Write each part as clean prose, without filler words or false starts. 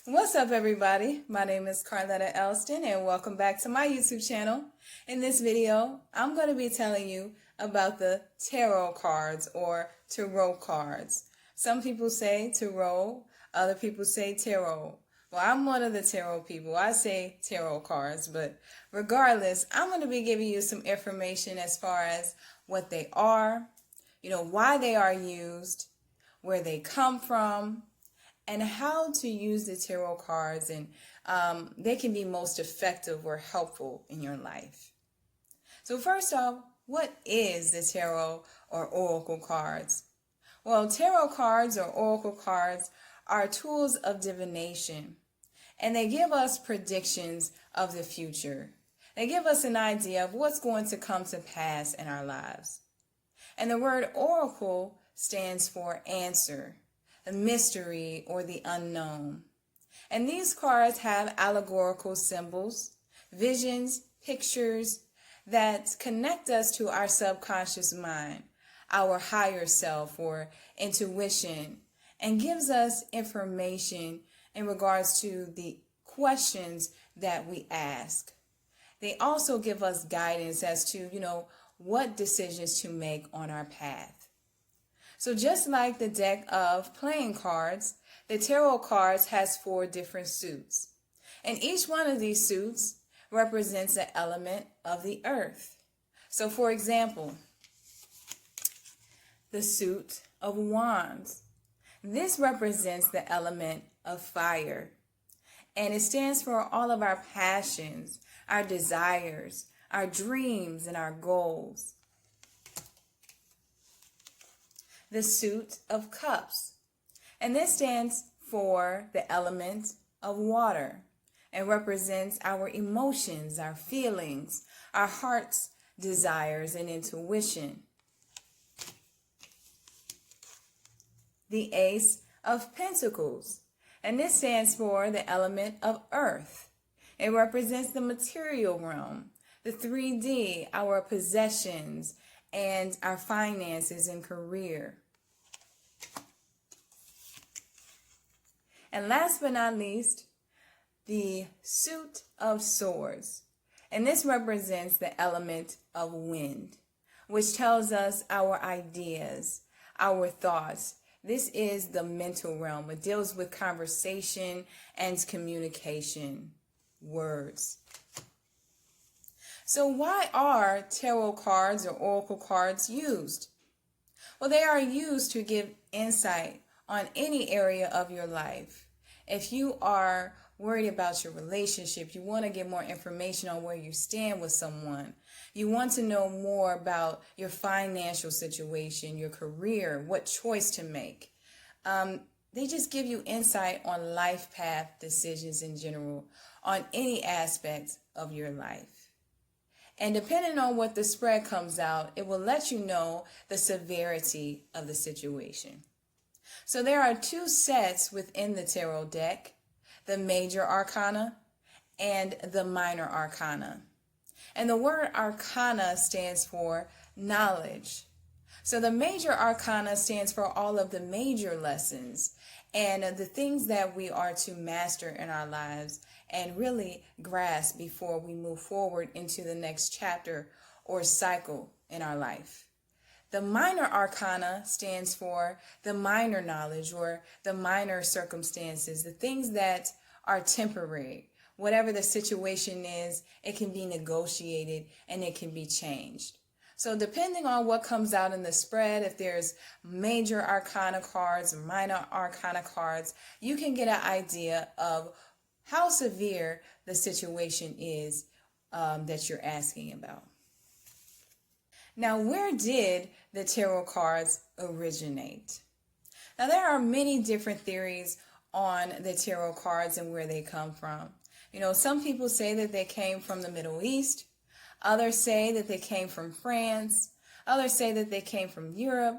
What's up, everybody? My name is Carletta Elston, and welcome back to my YouTube channel. In this video, I'm going to be telling you about the tarot cards or tarot cards. Some people say tarot, other people say tarot. Well, I'm one of the tarot people. I say tarot cards, but regardless, I'm going to be giving you some information as far as what they are, why they are used, where they come from, and how to use the tarot cards, and they can be most effective or helpful in your life. So first off, what is the tarot or oracle cards? Well, tarot cards or oracle cards are tools of divination, and they give us predictions of the future. They give us an idea of what's going to come to pass in our lives. And the word oracle stands for answer, the mystery, or the unknown. And these cards have allegorical symbols, visions, pictures that connect us to our subconscious mind, our higher self or intuition, and gives us information in regards to the questions that we ask. They also give us guidance as to, what decisions to make on our path. So just like the deck of playing cards, the tarot cards has 4 different suits. And each one of these suits represents an element of the earth. So for example, the suit of wands. This represents the element of fire. And it stands for all of our passions, our desires, our dreams, and our goals. The suit of cups, and this stands for the element of water and represents our emotions, our feelings, our heart's desires and intuition. The ace of pentacles, and this stands for the element of earth. It represents the material realm, the 3D, our possessions, and our finances and career. And last but not least, the suit of swords. And this represents the element of wind, which tells us our ideas, our thoughts. This is the mental realm. It deals with conversation and communication, words. So why are tarot cards or oracle cards used? Well, they are used to give insight on any area of your life. If you are worried about your relationship, you want to get more information on where you stand with someone, you want to know more about your financial situation, your career, what choice to make. They just give you insight on life path decisions in general, on any aspect of your life. And depending on what the spread comes out, it will let you know the severity of the situation. So there are 2 sets within the tarot deck, the major arcana and the minor arcana. And the word arcana stands for knowledge. So the major arcana stands for all of the major lessons and the things that we are to master in our lives and really grasp before we move forward into the next chapter or cycle in our life. The minor arcana stands for the minor knowledge or the minor circumstances, the things that are temporary. Whatever the situation is, it can be negotiated and it can be changed. So depending on what comes out in the spread, if there's major arcana cards, minor arcana cards, you can get an idea of how severe the situation is that you're asking about. Now, where did the tarot cards originate? Now, there are many different theories on the tarot cards and where they come from. Some people say that they came from the Middle East. Others say that they came from France. Others say that they came from Europe.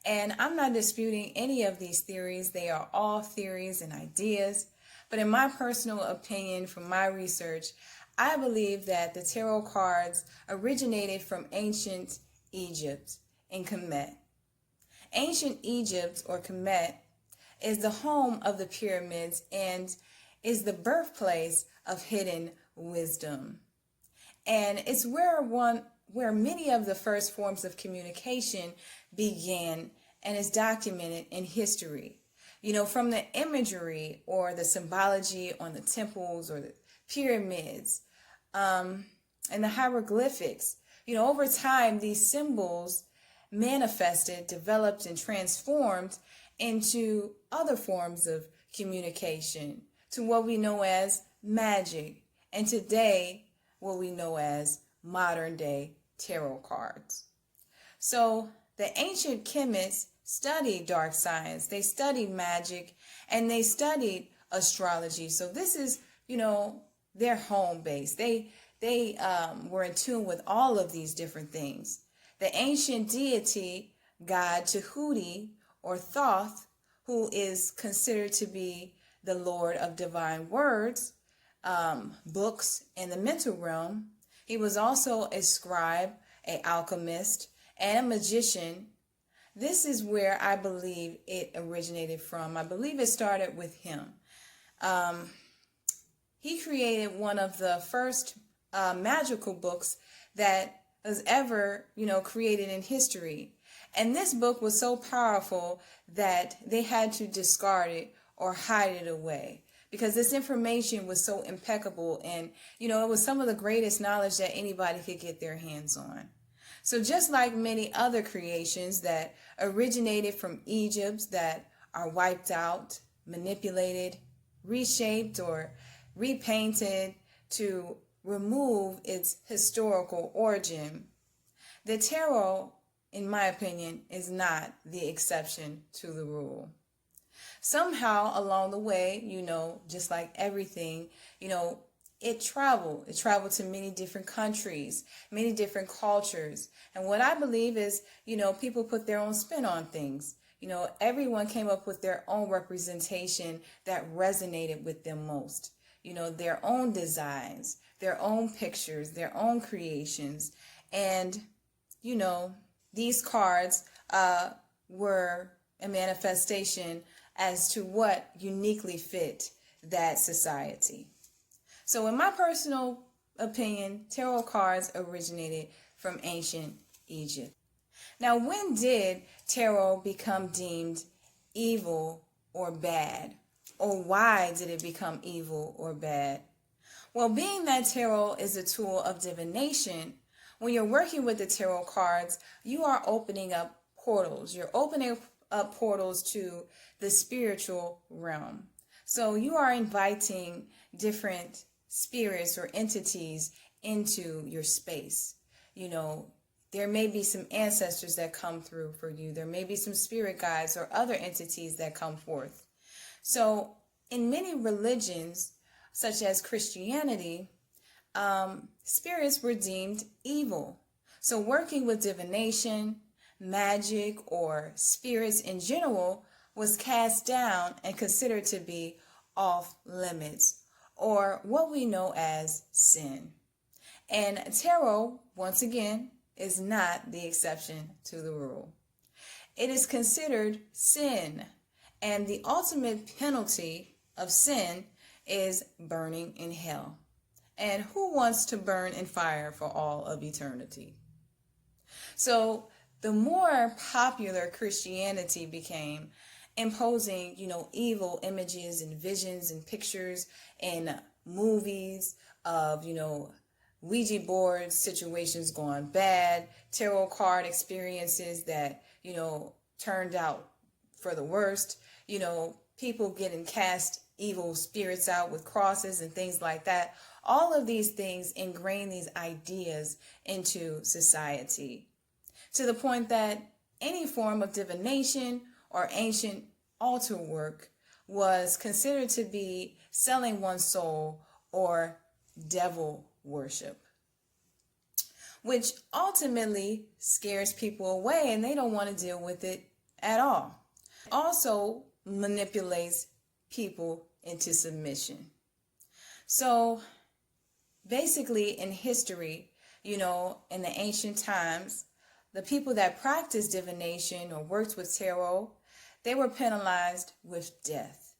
And I'm not disputing any of these theories. They are all theories and ideas. But in my personal opinion, from my research, I believe that the tarot cards originated from ancient Egypt in Kemet. Ancient Egypt or Kemet is the home of the pyramids and is the birthplace of hidden wisdom. And it's where many of the first forms of communication began and is documented in history. From the imagery or the symbology on the temples or the pyramids, and the hieroglyphics. Over time, these symbols manifested, developed, and transformed into other forms of communication, to what we know as magic, and today, what we know as modern day tarot cards. So the ancient chemists studied dark science, they studied magic, and they studied astrology. So this is, their home base. They were in tune with all of these different things. The ancient deity, god Tahuti or Thoth, who is considered to be the Lord of divine words, books, and the mental realm. He was also a scribe, an alchemist, and a magician. This is where I believe it originated from. I believe it started with him. He created one of the first magical books that was ever, created in history. And this book was so powerful that they had to discard it or hide it away, because this information was so impeccable, and it was some of the greatest knowledge that anybody could get their hands on. So just like many other creations that originated from Egypt that are wiped out, manipulated, reshaped, or repainted to remove its historical origin, the tarot, in my opinion, is not the exception to the rule. Somehow along the way, just like everything, it traveled to many different countries, many different cultures. And what I believe is, people put their own spin on things. Everyone came up with their own representation that resonated with them most. Their own designs, their own pictures, their own creations. And, these cards were a manifestation as to what uniquely fit that society. So in my personal opinion, tarot cards originated from ancient Egypt. Now, when did tarot become deemed evil or bad? Or why did it become evil or bad? Well, being that tarot is a tool of divination, when you're working with the tarot cards, you are opening up portals. You're opening up portals to the spiritual realm. So you are inviting different spirits or entities into your space. There may be some ancestors that come through for you. There may be some spirit guides or other entities that come forth. So in many religions, such as Christianity, spirits were deemed evil. So working with divination, magic, or spirits in general was cast down and considered to be off limits, or what we know as sin. And tarot, once again, is not the exception to the rule. It is considered sin, and the ultimate penalty of sin is burning in hell. And who wants to burn in fire for all of eternity? So the more popular Christianity became, imposing, evil images and visions and pictures and movies of, Ouija board situations gone bad, tarot card experiences that, turned out for the worst, people getting cast evil spirits out with crosses and things like that. All of these things ingrain these ideas into society, to the point that any form of divination or ancient altar work was considered to be selling one's soul or devil worship, which ultimately scares people away and they don't want to deal with it at all. It also manipulates people into submission. So basically in history, in the ancient times, the people that practiced divination or worked with tarot, they were penalized with death,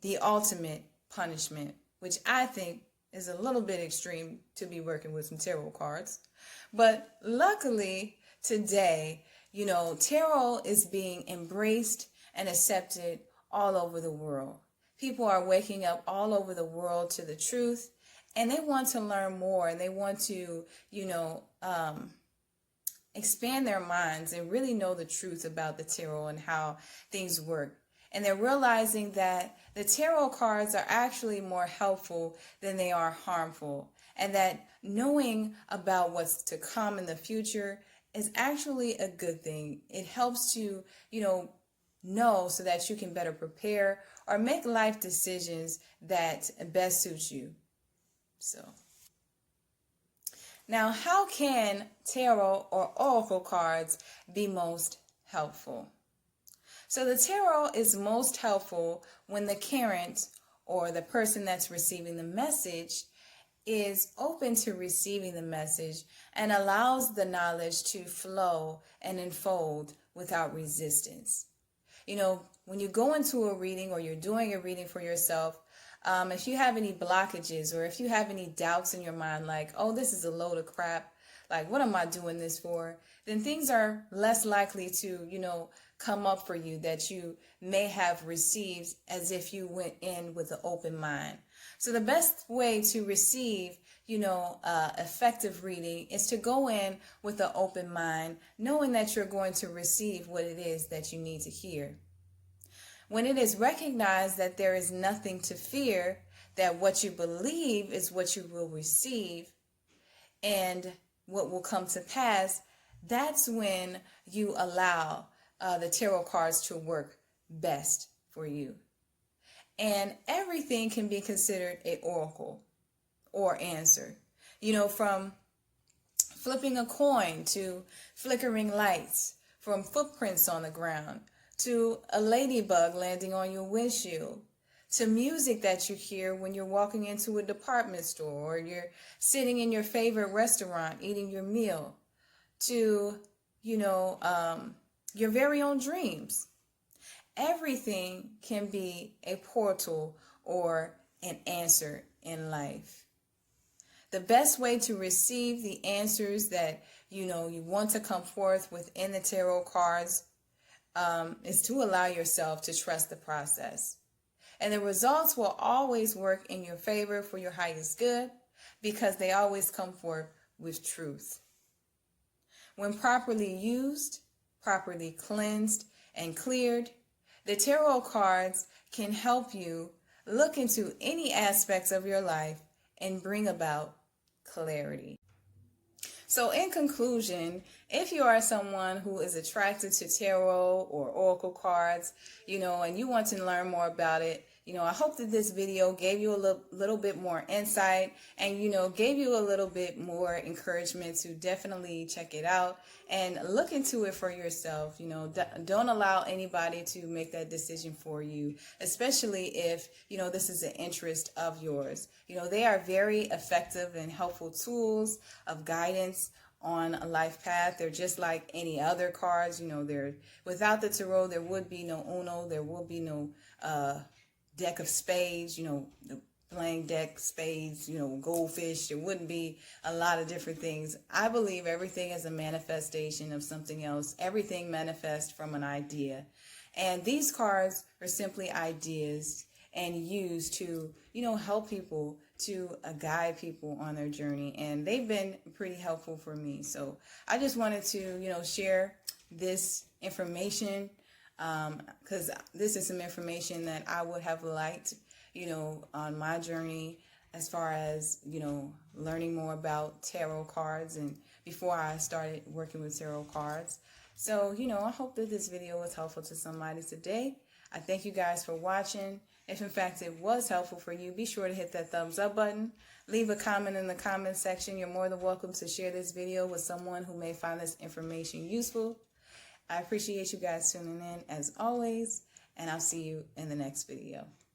the ultimate punishment, which I think is a little bit extreme to be working with some tarot cards. But luckily today, tarot is being embraced and accepted all over the world. People are waking up all over the world to the truth, and they want to learn more, and they want to, expand their minds and really know the truth about the tarot and how things work. And they're realizing that the tarot cards are actually more helpful than they are harmful, and that knowing about what's to come in the future is actually a good thing. It helps you, know so that you can better prepare or make life decisions that best suit you. So now, how can tarot or oracle cards be most helpful? So the tarot is most helpful when the current or the person that's receiving the message is open to receiving the message and allows the knowledge to flow and unfold without resistance. When you go into a reading or you're doing a reading for yourself, if you have any blockages or if you have any doubts in your mind, like, oh, this is a load of crap, like, what am I doing this for? Then things are less likely to, come up for you that you may have received as if you went in with an open mind. So the best way to receive, effective reading is to go in with an open mind, knowing that you're going to receive what it is that you need to hear. When it is recognized that there is nothing to fear, that what you believe is what you will receive and what will come to pass, that's when you allow the tarot cards to work best for you. And everything can be considered an oracle or answer. From flipping a coin to flickering lights, from footprints on the ground to a ladybug landing on your windshield, to music that you hear when you're walking into a department store or you're sitting in your favorite restaurant eating your meal, to, your very own dreams. Everything can be a portal or an answer in life. The best way to receive the answers that, you want to come forth within the tarot cards is to allow yourself to trust the process. And the results will always work in your favor for your highest good because they always come forth with truth. When properly used, properly cleansed, and cleared, the tarot cards can help you look into any aspects of your life and bring about clarity. So in conclusion, if you are someone who is attracted to tarot or oracle cards, and you want to learn more about it, I hope that this video gave you a little bit more insight and, gave you a little bit more encouragement to definitely check it out and look into it for yourself. Don't allow anybody to make that decision for you, especially if, this is an interest of yours. They are very effective and helpful tools of guidance on a life path. They're just like any other cards. They're without the tarot, there would be no Uno, there will be no deck of spades, the playing deck, spades, goldfish. There wouldn't be a lot of different things. I believe everything is a manifestation of something else. Everything manifests from an idea. And these cards are simply ideas and used to, help people, to guide people on their journey. And they've been pretty helpful for me. So I just wanted to, share this information because this is some information that I would have liked, on my journey as far as, learning more about tarot cards and before I started working with tarot cards. So, I hope that this video was helpful to somebody today. I thank you guys for watching. If in fact it was helpful for you, be sure to hit that thumbs up button. Leave a comment in the comment section. You're more than welcome to share this video with someone who may find this information useful. I appreciate you guys tuning in as always, and I'll see you in the next video.